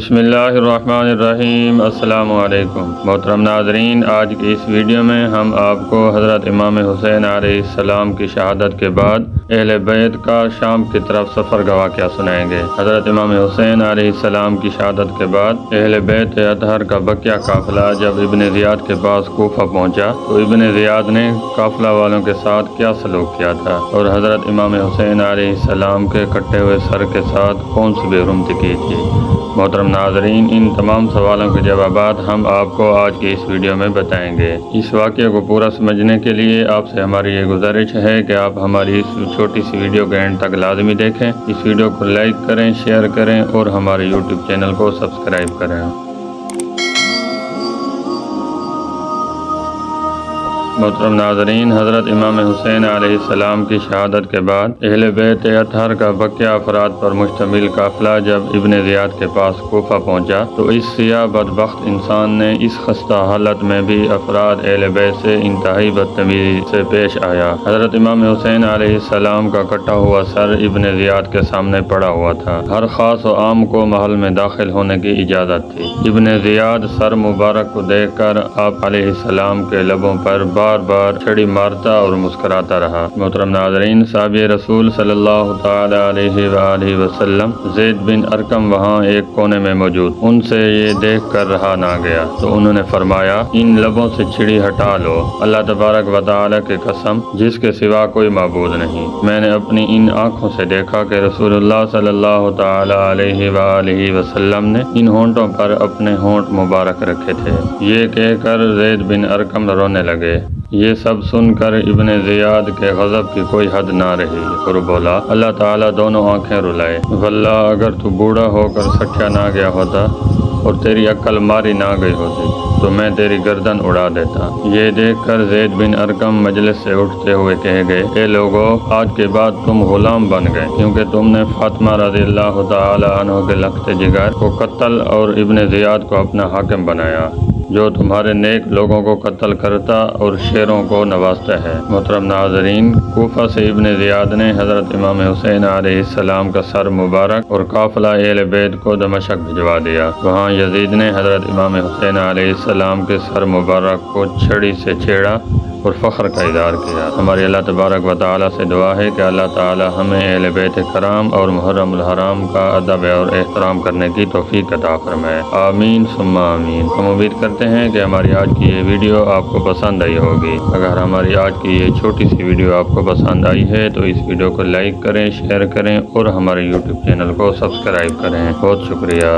بسم اللہ الرحمن الرحیم۔ السلام علیکم محترم ناظرین، آج کی اس ویڈیو میں ہم آپ کو حضرت امام حسین علیہ السلام کی شہادت کے بعد اہل بیت کا شام کی طرف سفر کا واقعہ سنائیں گے۔ حضرت امام حسین علیہ السلام کی شہادت کے بعد اہل بیت اطہر کا بقیہ قافلہ جب ابن زیاد کے پاس کوفہ پہنچا تو ابن زیاد نے قافلہ والوں کے ساتھ کیا سلوک کیا تھا اور حضرت امام حسین علیہ السلام کے کٹے ہوئے سر کے ساتھ کون سی بے حرمتی کی تھی۔ محترم ناظرین، ان تمام سوالوں کے جوابات ہم آپ کو آج کی اس ویڈیو میں بتائیں گے۔ اس واقعے کو پورا سمجھنے کے لیے آپ سے ہماری یہ گزارش ہے کہ آپ ہماری اس چھوٹی سی ویڈیو کے اینڈ تک لازمی دیکھیں، اس ویڈیو کو لائک کریں، شیئر کریں اور ہمارے یوٹیوب چینل کو سبسکرائب کریں۔ محترم ناظرین، حضرت امام حسین علیہ السلام کی شہادت کے بعد اہل بیت اطہر کا بقیہ افراد پر مشتمل قافلہ جب ابن زیاد کے پاس کوفہ پہنچا تو اس سیاہ بدبخت انسان نے اس خستہ حالت میں بھی افراد اہل بیت سے انتہائی بدتمیزی سے پیش آیا۔ حضرت امام حسین علیہ السلام کا کٹا ہوا سر ابن زیاد کے سامنے پڑا ہوا تھا۔ ہر خاص و عام کو محل میں داخل ہونے کی اجازت تھی۔ ابن زیاد سر مبارک کو دیکھ کر آپ علیہ السلام کے لبوں پر بار بار چھڑی مارتا اور مسکراتا رہا۔ محترم ناظرین، صحابی رسول صلی اللہ تعالی علیہ وآلہ وسلم زید بن ارقم وہاں ایک کونے میں موجود، ان سے یہ دیکھ کر رہا نہ گیا تو انہوں نے فرمایا، ان لبوں سے چھڑی ہٹا لو، اللہ تبارک و تعالی کی قسم جس کے سوا کوئی معبود نہیں، میں نے اپنی ان آنکھوں سے دیکھا کہ رسول اللہ صلی اللہ تعالی علیہ وآلہ وسلم نے ان ہونٹوں پر اپنے ہونٹ مبارک رکھے تھے۔ یہ کہہ کر زید بن ارقم رونے لگے۔ یہ سب سن کر ابن زیاد کے غضب کی کوئی حد نہ رہی اور بولا، اللہ تعالیٰ دونوں آنکھیں رلائے، واللہ اگر تو بوڑھا ہو کر سچا نہ گیا ہوتا اور تیری عقل ماری نہ گئی ہوتی تو میں تیری گردن اڑا دیتا۔ یہ دیکھ کر زید بن ارقم مجلس سے اٹھتے ہوئے کہے گئے، اے لوگو، آج کے بعد تم غلام بن گئے، کیونکہ تم نے فاطمہ رضی اللہ تعالی عنہ کے لخت جگر کو قتل اور ابن زیاد کو اپنا حاکم بنایا، جو تمہارے نیک لوگوں کو قتل کرتا اور شیروں کو نوازتا ہے۔ محترم ناظرین، کوفہ سے ابن زیاد نے حضرت امام حسین علیہ السلام کا سر مبارک اور قافلہ اہل بیت کو دمشق بھجوا دیا۔ وہاں یزید نے حضرت امام حسین علیہ السلام کے سر مبارک کو چھڑی سے چھیڑا اور فخر کا اظہار کیا۔ ہماری اللہ تبارک و تعالیٰ سے دعا ہے کہ اللہ تعالیٰ ہمیں اہل بیت کرام اور محرم الحرام کا ادب اور احترام کرنے کی توفیق عطا فرمائے۔ آمین ثم آمین۔ ہم امید کرتے ہیں کہ ہماری آج کی یہ ویڈیو آپ کو پسند آئی ہوگی۔ اگر ہماری آج کی یہ چھوٹی سی ویڈیو آپ کو پسند آئی ہے تو اس ویڈیو کو لائک کریں، شیئر کریں اور ہمارے یوٹیوب چینل کو سبسکرائب کریں۔ بہت شکریہ۔